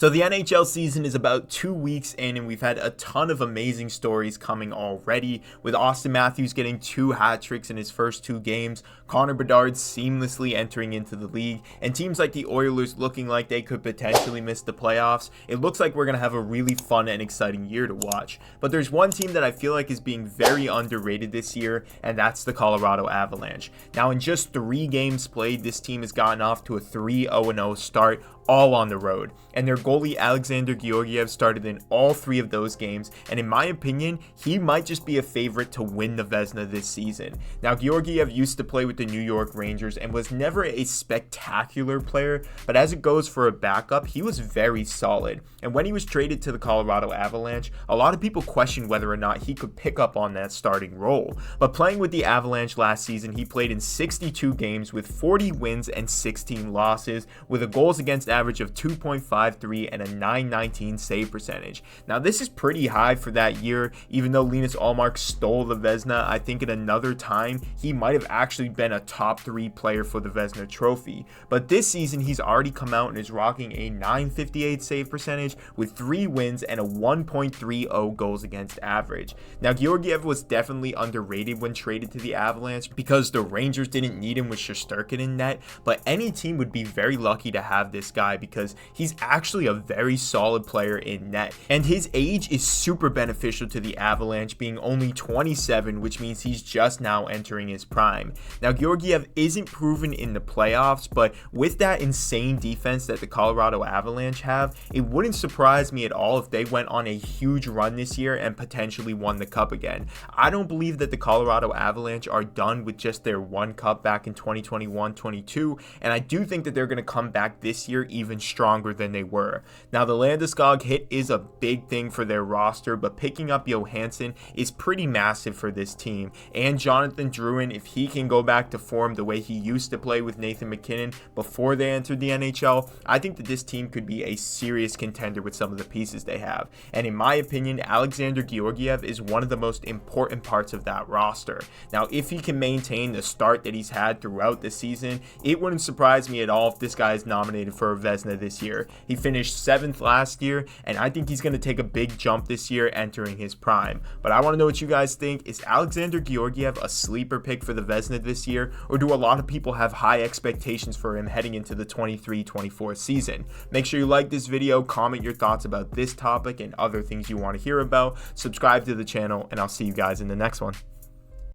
So the NHL season is about 2 weeks in, and we've had a ton of amazing stories coming already, with Auston Matthews getting 2 hat tricks in his first 2 games, Connorbedard seamlessly entering into the league, and teams like the Oilers looking like they could potentially miss the playoffs. It looks like we're going to have a really fun and exciting year to watch. But there's one team that I feel like is being very underrated this year, and that's the Colorado Avalanche. Now, in just 3 games played, this team has gotten off to a 3-0-0 start, all on the road, and their goalie Alexander Georgiev started in all 3 of those games, and in my opinion, he might just be a favorite to win the Vezina this season. Now, Georgiev used to play with the New York Rangers and was never a spectacular player, but as it goes for a backup, he was very solid, and when he was traded to the Colorado Avalanche, a lot of people questioned whether or not he could pick up on that starting role, but playing with the Avalanche last season, he played in 62 games with 40 wins and 16 losses, with a goals against average of 2.53 and a .919 save percentage. Now, this is pretty high for that year, even though Linus Ullmark stole the Vezina. I think at another time, he might have actually been a top 3 player for the Vezina trophy. But this season, he's already come out and is rocking a .958 save percentage with 3 wins and a 1.30 goals against average. Now, Georgiev was definitely underrated when traded to the Avalanche because the Rangers didn't need him with Shesterkin in net, but any team would be very lucky to have this guy because he's actually a very solid player in net, and his age is super beneficial to the Avalanche, being only 27, which means he's just now entering his prime. Now, Georgiev isn't proven in the playoffs, but with that insane defense that the Colorado Avalanche have, it wouldn't surprise me at all if they went on a huge run this year and potentially won the cup again. I don't believe that the Colorado Avalanche are done with just their one cup back in 2021-22, and I do think that they're going to come back this year even stronger than they were. Now, the Landeskog hit is a big thing for their roster, but picking up Johansson is pretty massive for this team. And Jonathan Drouin, if he can go back to form the way he used to play with Nathan MacKinnon before they entered the NHL, I think that this team could be a serious contender with some of the pieces they have. And in my opinion, Alexander Georgiev is one of the most important parts of that roster. Now, if he can maintain the start that he's had throughout the season, it wouldn't surprise me at all if this guy is nominated for a Vezina this year. He finished 7th last year, and I think he's going to take a big jump this year entering his prime. But I want to know what you guys think. Is Alexander Georgiev a sleeper pick for the Vezina this year, or do a lot of people have high expectations for him heading into the 23-24 season? Make sure you like this video, comment your thoughts about this topic and other things you want to hear about, subscribe to the channel, and I'll see you guys in the next one.